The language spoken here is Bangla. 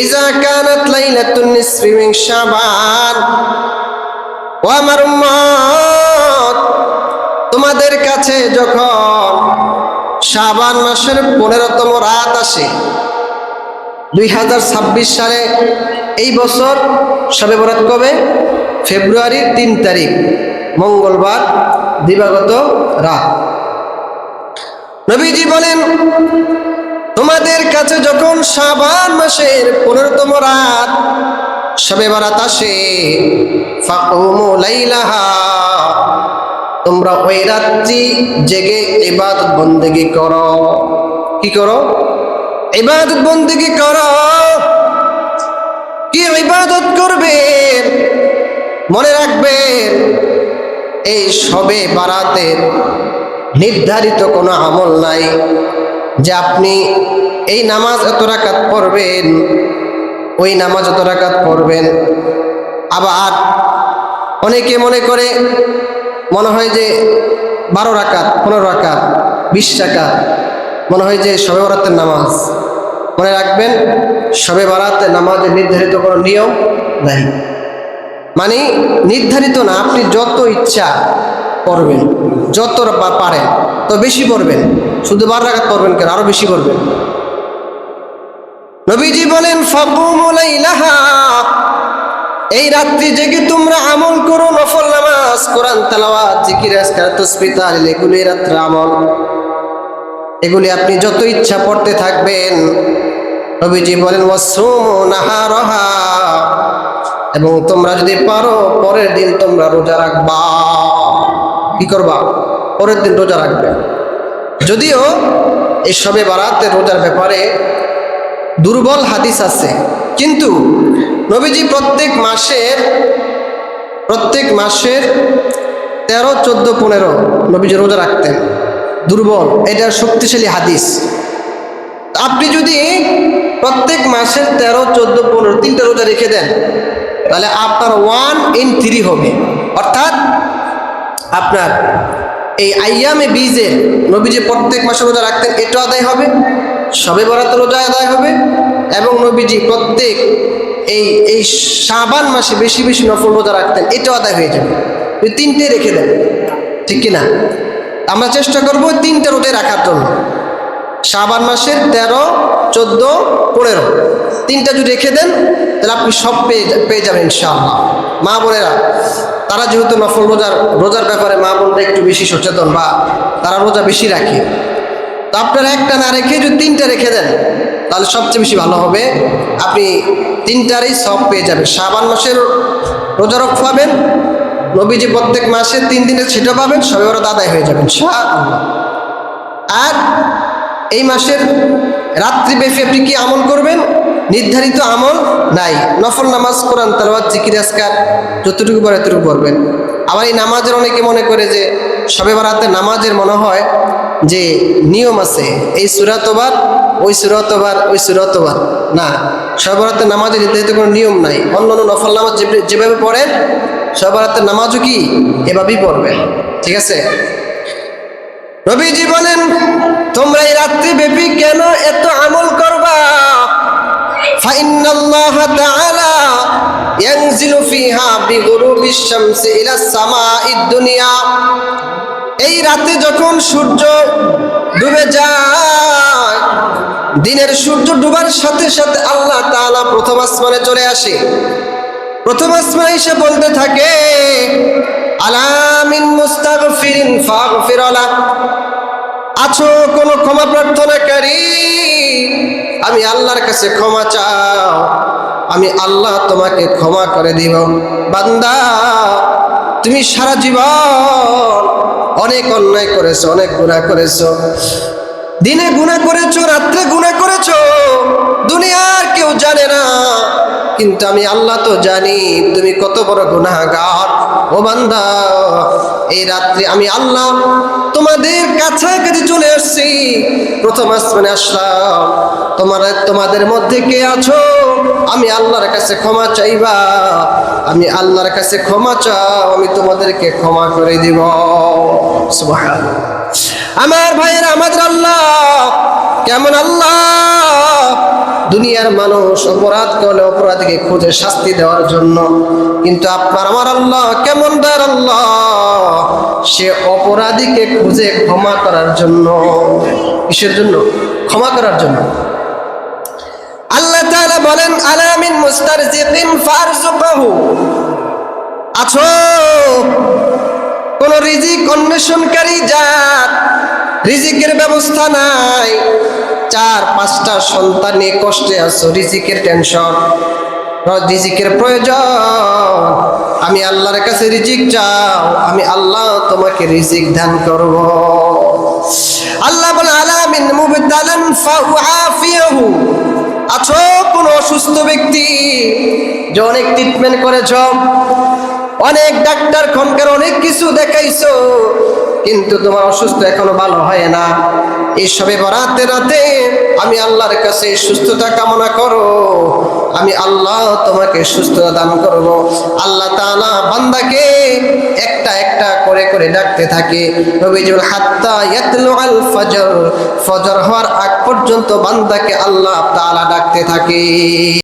ইজা কানাত লাইলাতুন নিসফি মিন শাবান, ও আমার উম্মত, তোমাদের কাছে যখন শাবান মাসের 15তম রাত আসে, 2026 সালে এই বছর শবে বরাত কবে? ফেব্রুয়ারির 3 তারিখ মঙ্গলবার দিবাগত রাত। নবীজি বলেন, তোমাদের কাছে যখন শাবান মাসের 15তম রাত শবে বরাত আসে, ফাকুমু লাইলাহা, তোমরা ওই রাত্রি জেগে ইবাদত বন্দেগি করো। কি করো? ইবাদত বন্দেগি করো। কি ইবাদত করবেন? মনে রাখবেন, এই শবে বরাতের নির্ধারিত কোনো আমল নাই যে আপনি এই নামাজ এত রাকাত পড়বেন, ওই নামাজ এত রাকাত পড়বেন। আবার অনেকে মনে করে, মনে হয় যে 12 রাকাত, 15 রাকাত, 20 রাকাত মনে হয় যে শবে বরাতের নামাজ। মনে রাখবেন, শবে বরাতের নামাজের নির্ধারিত কোনো নিয়ম নাই, মানে নির্ধারিত না। আপনি যত ইচ্ছা পড়বেন, যত পারেন তো বেশি পড়বেন। শুধু 12 রাকাত পড়বেন কেন? আরো বেশি পড়বেন। নবীজি বলেন, ফাকুমু লাইলাহা, এই রাত্রি জেগে তোমরা আমল করো, নফল নামাজ, কোরআন তেলাওয়াত, জিকির, আজকার, তাসবিহ, তাহলিল, এগুলি রাত্রে আমল। এগুলি আপনি যত ইচ্ছা পড়তে থাকবেন। নবীজি বলেন, ওয়াসুমু নাহারাহা, এবং তোমরা যদি পারো পরের দিন তোমরা রোজা রাখবা। কি করবা? পরের দিন রোজা রাখবে। যদিও এই শবে বরাতের রোজার ব্যাপারে দুর্বল হাদিস আছে, কিন্তু নবীজি প্রত্যেক মাসের 13, 14, 15 নবীজি রোজা রাখতেন। দুর্বল, এটা শক্তিশালী হাদিস। আপনি যদি প্রত্যেক মাসের 13, 14, 15 3টা রোজা রেখে দেন, তাহলে আপনার 1 in 3 হবে। অর্থাৎ আপনার এই আইয়ামে বীজে নবীজি প্রত্যেক মাসে রোজা রাখতেন, এটা আদায় হবে, শবে বরাত রোজা আদায় হবে, এবং নবীজি প্রত্যেক এই শাবান মাসে বেশি বেশি নফল রোজা রাখতেন, এটাও আদায় হয়ে যাবে। 3টে রেখে দেন, ঠিক কিনা? আমরা চেষ্টা করবো 3টে রোজা রাখার জন্য। শাবান মাসের 13, 14, 15 3টা যদি রেখে দেন, তাহলে আপনি সব পেয়ে যাবেন ইনশাআল্লাহ। মা বোনেরা, তারা যেহেতু নফল রোজার ব্যাপারে মা বোনরা একটু বেশি সচেতন, বা তারা রোজা বেশি রাখে, তো আপনারা একটা না রেখে যদি 3টা রেখে দেন, তাহলে সবচেয়ে বেশি ভালো হবে। আপনি 3টারই সব পেয়ে যাবেন। শাবান মাসের রোজা রোগ পাবেন, নবীজি প্রত্যেক মাসে 3 দিনের সেটা পাবেন, শবে বরাত আদায় হয়ে যাবেন ইনশাআল্লাহ। আর এই মাসের রাত্রিব্যাপী আপনি কি আমল করবেন? নির্ধারিত আমল নাই। নফল নামাজ, কোরআন তেলাওয়াত, জিকির, আজকার যতটুকু পড়ে এতটুকু পড়বেন। আবার এই নামাজের অনেকে মনে করে যে শবে বরাতের নামাজের মনে হয় যে নিয়ম আছে, এই সূরা তোবার, ওই সূরা তোবার, ওই সূরা তোবার। না, শবে বরাতের নামাজের নির্ধারিত কোনো নিয়ম নাই। অন্যান্য নফল নামাজ যেভাবে পড়েন, শবে বরাতের নামাজও কি এভাবেই পড়বেন, ঠিক আছে? নবীজি বলেন, তোমরা এই রাত্রি ব্যাপী কেন এত আমল করবা? ফাইন্নাল্লাহা তাআলা ইয়ানজিলু ফিহা বিগুরুবিশ শামসি ইলা সামাঈদ দুনিয়া, এই রাতে যখন সূর্য ডুবে যায়, দিনের সূর্য ডুবার সাথে সাথে আল্লাহ তাআলা প্রথম আসমানে চলে আসে। প্রথম আসমানে এসে বলতে থাকে, আলা মিন মুস্তাগফিরিন ফাগফির লাহ, আছো কোনো ক্ষমা প্রার্থনাকারী? আমি আল্লাহর কাছে ক্ষমা চাও, আমি আল্লাহ তোমাকে ক্ষমা করে দিব। বান্দা, তুমি সারা জীবন অনেক অন্যায় করেছো, অনেক গুনাহ করেছো, দিনে গুনাহ করেছো, রাত্রে গুনাহ করেছো, দুনিয়ার কেউ জানে না, কিন্তু আমি আল্লাহ তো জানি তুমি কত বড় গুনাহগার। ও বান্দা, এই রাত্রে আমি আল্লাহ তোমাদের কাছাকাছি চলে আসছি, প্রথম আসমানে আসলাম। তোমাদের মধ্যে কে আছো? আমি আল্লাহর কাছে ক্ষমা চাইবা, আমি আল্লাহর কাছে ক্ষমা চাও, আমি তোমাদেরকে ক্ষমা করে দিব। সুবহানাল্লাহ। আমার ভাইয়েরা, আমাদের আল্লাহ কেমন আল্লাহ? দুনিয়ার মানুষ অপরাধ করলে অপরাধীকে খুঁজে শাস্তি দেওয়ার জন্য, কিন্তু আপনার আমার আল্লাহ কেমন দয়ার আল্লাহ, সে অপরাধীকে খুঁজে ক্ষমা করার জন্য। কিসের জন্য? ক্ষমা করার জন্য। আল্লাহ তাআলা বলেন, আলা মিন মুস্তারজিকিন ফারযুকহু, আছো কোন রিজিক অন্বেষণকারী যার রিজিকের ব্যবস্থা নাই, 4-5টা সন্তান নিয়ে কষ্টে আছো, রিজিকের টেনশন, রিজিকের প্রয়োজন, আমি আল্লাহর কাছে রিজিক চাও, আমি আল্লাহ তোমাকে রিজিক দান করব। আল্লাহ বলে, আলা মিন মুবতালান ফাউআফিয়াহু, আছো কোন অসুস্থ ব্যক্তি যে অনেক ট্রিটমেন্ট করেছ, অনেক ডাক্তার খনকার অনেক কিছু দেখাইছো, কিন্তু তোমার অসুস্থ এখনো ভালো হয় না, এই সবে বরাতে রাতে আমি আল্লাহর কাছে সুস্থতা কামনা করো, আমি আল্লাহ তোমাকে সুস্থতা দান করব। আল্লাহ তাআলা বান্দাকে একটা একটা করে করে ডাকতে থাকে। নবীজুল হাত্তা ইয়াতলু আল ফজর, ফজর হওয়ার আগ পর্যন্ত বান্দাকে আল্লাহ তাআলা ডাকতে থাকে।